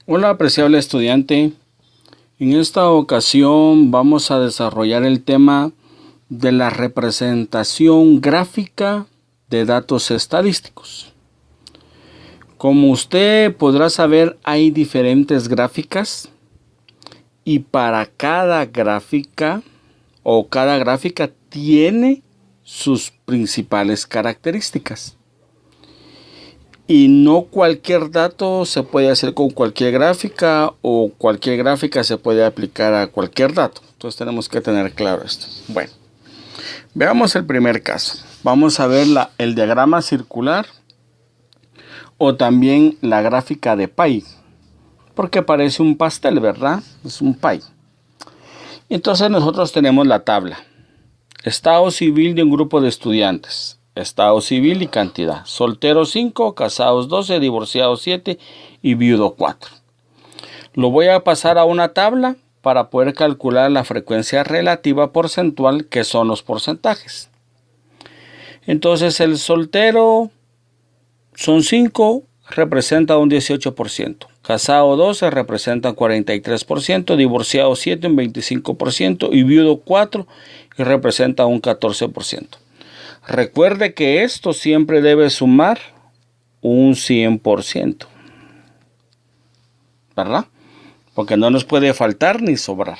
Hola, apreciable estudiante. En esta ocasión vamos a desarrollar el tema de la representación gráfica de datos estadísticos. Como usted podrá saber, hay diferentes gráficas y para cada gráfica cada gráfica tiene sus principales características. Y no cualquier dato se puede hacer con cualquier gráfica o cualquier gráfica se puede aplicar a cualquier dato. Entonces tenemos que tener claro esto. Bueno, veamos el primer caso. Vamos a ver el diagrama circular o también la gráfica de pie. Porque parece un pastel, ¿verdad? Es un pie. Entonces nosotros tenemos la tabla. Estado civil de un grupo de estudiantes. Estado civil y cantidad. Solteros 5, casados 12, divorciados 7 y viudo 4. Lo voy a pasar a una tabla para poder calcular la frecuencia relativa porcentual, que son los porcentajes. Entonces el soltero son 5, representa un 18%. Casado 12 representa un 43%, divorciado 7 un 25% y viudo 4 y representa un 14%. Recuerde que esto siempre debe sumar un 100%, ¿verdad? Porque no nos puede faltar ni sobrar.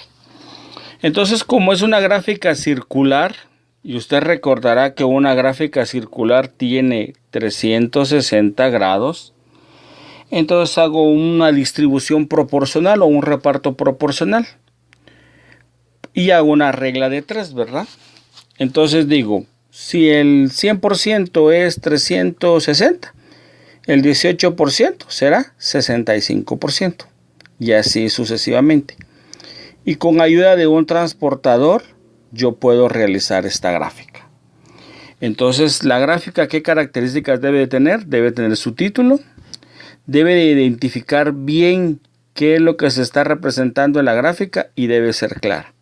Entonces, como es una gráfica circular, y usted recordará que una gráfica circular tiene 360 grados, entonces hago una distribución proporcional o un reparto proporcional. Y hago una regla de 3, ¿verdad? Entonces digo, si el 100% es 360, el 18% será 65%. Y así sucesivamente. Y con ayuda de un transportador, yo puedo realizar esta gráfica. Entonces, la gráfica, ¿qué características debe de tener? Debe tener su título. Debe de identificar bien qué es lo que se está representando en la gráfica y debe ser clara.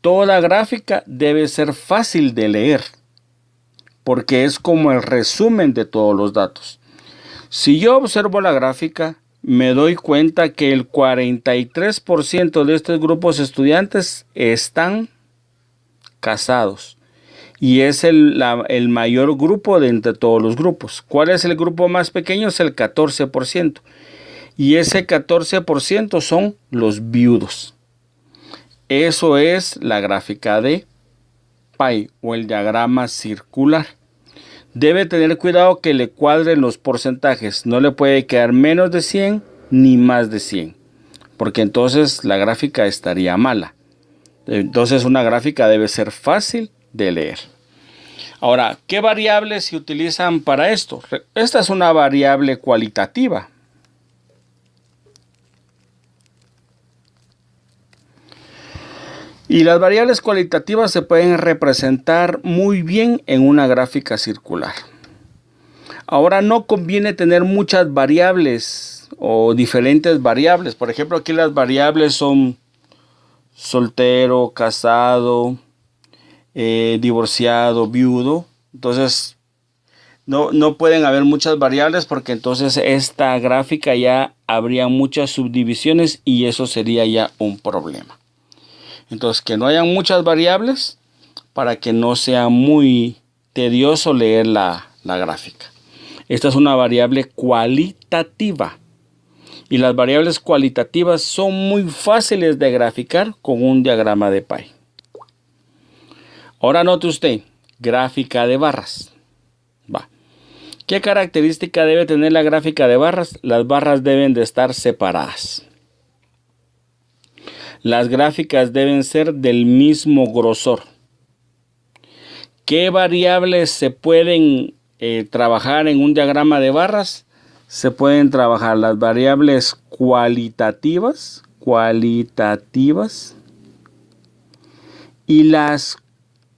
Toda gráfica debe ser fácil de leer, porque es como el resumen de todos los datos. Si yo observo la gráfica, me doy cuenta que el 43% de estos grupos estudiantes están casados. Y es el mayor grupo de entre todos los grupos. ¿Cuál es el grupo más pequeño? Es el 14%. Y ese 14% son los viudos. Eso es la gráfica de pie o el diagrama circular. Debe tener cuidado que le cuadren los porcentajes. No le puede quedar menos de 100 ni más de 100. Porque entonces la gráfica estaría mala. Entonces una gráfica debe ser fácil de leer. Ahora, ¿qué variables se utilizan para esto? Esta es una variable cualitativa. Y las variables cualitativas se pueden representar muy bien en una gráfica circular. Ahora no conviene tener muchas variables o diferentes variables. Por ejemplo, aquí las variables son soltero, casado, divorciado, viudo. Entonces no pueden haber muchas variables porque entonces esta gráfica ya habría muchas subdivisiones y eso sería ya un problema. Entonces, que no hayan muchas variables para que no sea muy tedioso leer la gráfica. Esta es una variable cualitativa. Y las variables cualitativas son muy fáciles de graficar con un diagrama de pie. Ahora note usted, gráfica de barras. ¿Qué característica debe tener la gráfica de barras? Las barras deben de estar separadas. Las gráficas deben ser del mismo grosor. ¿Qué variables se pueden trabajar en un diagrama de barras? Se pueden trabajar las variables cualitativas y las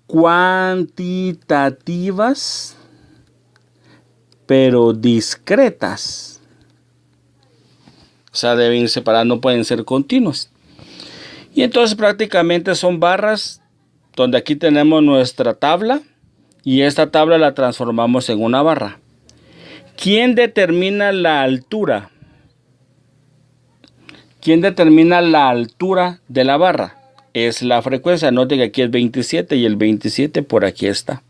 cuantitativas, pero discretas. O sea, deben ir separadas, no pueden ser continuas. Y entonces prácticamente son barras donde aquí tenemos nuestra tabla y esta tabla la transformamos en una barra. ¿Quién determina la altura? ¿Quién determina la altura de la barra? Es la frecuencia. Note que aquí es 27 y el 27 por aquí está.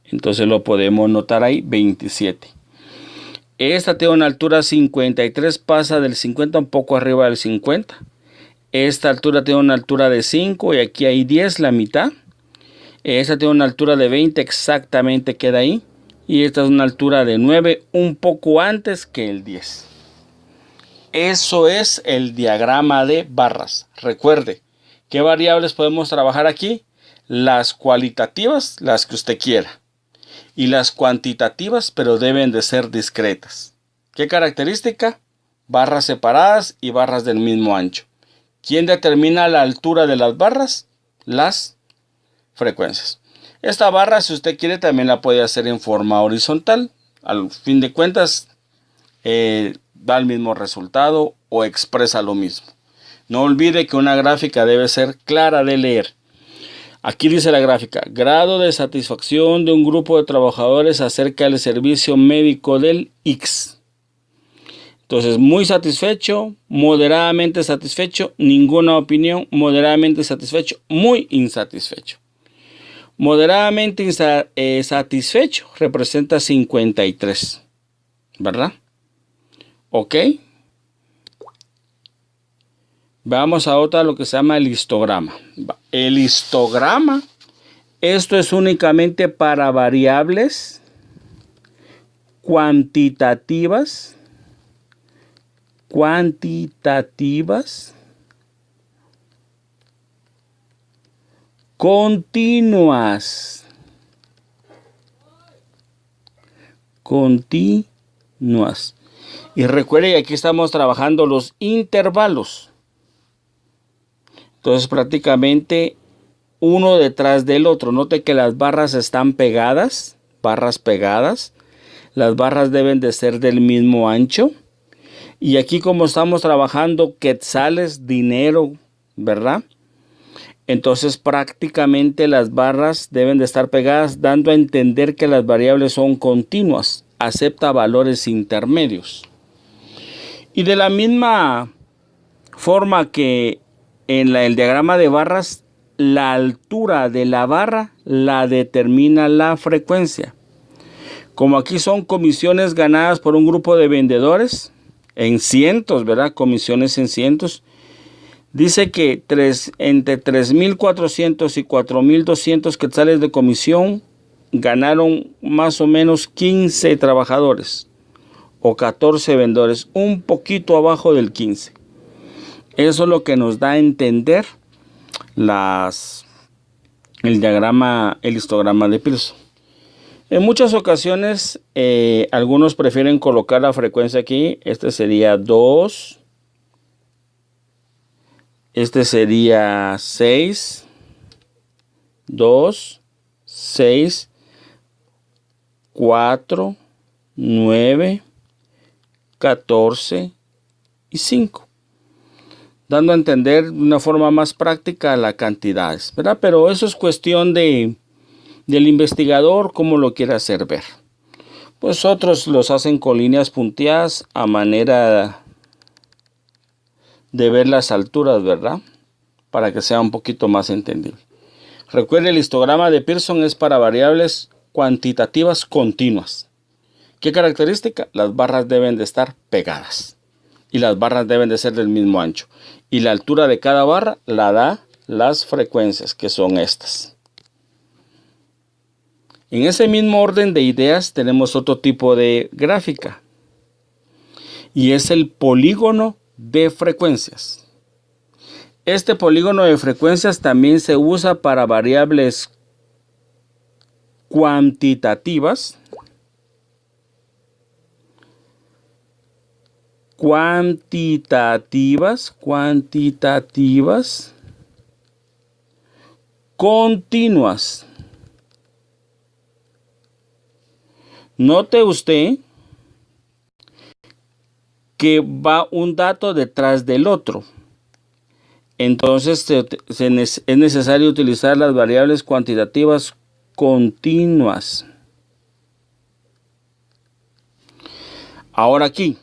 Entonces lo podemos notar ahí, 27. Esta tiene una altura 53, pasa del 50 un poco arriba del 50. Esta altura tiene una altura de 5 y aquí hay 10, la mitad. Esta tiene una altura de 20, exactamente queda ahí. Y esta es una altura de 9, un poco antes que el 10. Eso es el diagrama de barras. Recuerde, ¿qué variables podemos trabajar aquí? Las cualitativas, las que usted quiera. Y las cuantitativas, pero deben de ser discretas. ¿Qué característica? Barras separadas y barras del mismo ancho. ¿Quién determina la altura de las barras? Las frecuencias. Esta barra, si usted quiere, también la puede hacer en forma horizontal. Al fin de cuentas, da el mismo resultado o expresa lo mismo. No olvide que una gráfica debe ser clara de leer. Aquí dice la gráfica: grado de satisfacción de un grupo de trabajadores acerca del servicio médico del X. Entonces, muy satisfecho, moderadamente satisfecho, ninguna opinión, moderadamente satisfecho, muy insatisfecho. Moderadamente satisfecho representa 53, ¿verdad? Ok. Vamos ahora a lo que se llama el histograma. El histograma, esto es únicamente para variables cuantitativas, continuas. Y recuerde que aquí estamos trabajando los intervalos. Entonces prácticamente uno detrás del otro. Note que las barras están pegadas, barras pegadas. Las barras deben de ser del mismo ancho. Y aquí, como estamos trabajando quetzales, dinero, ¿verdad? Entonces prácticamente las barras deben de estar pegadas, dando a entender que las variables son continuas. Acepta valores intermedios. Y de la misma forma que en el diagrama de barras, la altura de la barra la determina la frecuencia. Como aquí son comisiones ganadas por un grupo de vendedores en cientos, ¿verdad? Comisiones en cientos. Dice que entre 3.400 y 4.200 quetzales de comisión ganaron más o menos 15 trabajadores o 14 vendedores, un poquito abajo del 15. Eso es lo que nos da a entender el histograma de Pearson. En muchas ocasiones, algunos prefieren colocar la frecuencia aquí. Este sería 2. Este sería 6. 2, 6, 4, 9, 14 y 5. Dando a entender de una forma más práctica las cantidades, ¿verdad? Pero eso es cuestión del investigador, cómo lo quiere hacer ver. Pues otros los hacen con líneas punteadas a manera de ver las alturas, ¿verdad? Para que sea un poquito más entendible. Recuerde, el histograma de Pearson es para variables cuantitativas continuas. ¿Qué característica? Las barras deben de estar pegadas. Y las barras deben de ser del mismo ancho. Y la altura de cada barra la da las frecuencias, que son estas. En ese mismo orden de ideas tenemos otro tipo de gráfica. Y es el polígono de frecuencias. Este polígono de frecuencias también se usa para variables cuantitativas. Continuas. Note usted que va un dato detrás del otro. Entonces es necesario utilizar las variables cuantitativas continuas. Ahora aquí,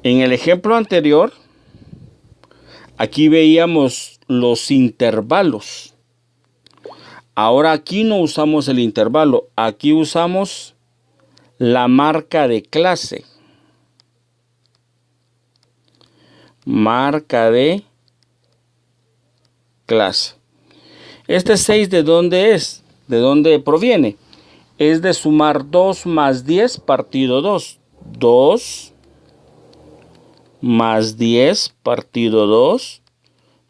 En el ejemplo anterior, aquí veíamos los intervalos. Ahora aquí no usamos el intervalo, aquí usamos la marca de clase. Marca de clase. Este 6, ¿de dónde es? ¿De dónde proviene? Es de sumar 2 más 10 partido 2. 2 más 10 partido 2.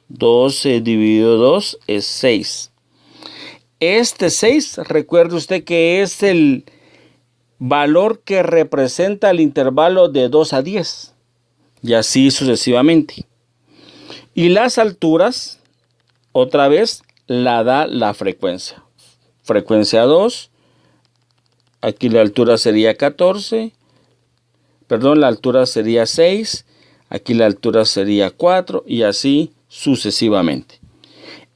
12 dividido 2 es 6. Este 6, recuerde usted que es el valor que representa el intervalo de 2 a 10. Y así sucesivamente. Y las alturas, otra vez, la da la frecuencia. Frecuencia 2. Aquí la altura sería 14. Perdón, la altura sería 6. Aquí la altura sería 4 y así sucesivamente.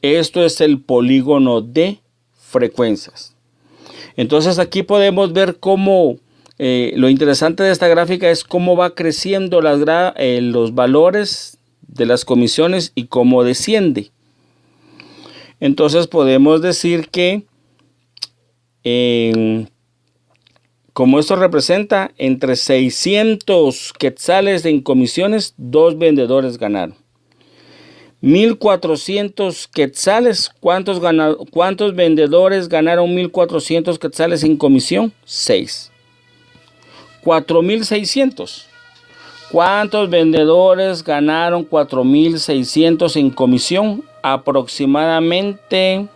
Esto es el polígono de frecuencias. Entonces aquí podemos ver cómo lo interesante de esta gráfica es cómo va creciendo los valores de las comisiones y cómo desciende. Entonces podemos decir que como esto representa entre 600 quetzales en comisiones, 2 vendedores ganaron. 1,400 quetzales, ¿cuántos vendedores ganaron 1,400 quetzales en comisión? 6. 4,600. ¿Cuántos vendedores ganaron 4,600 en comisión? Aproximadamente,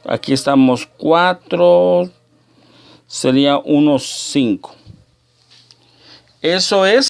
aquí estamos 4, sería unos 5. Eso es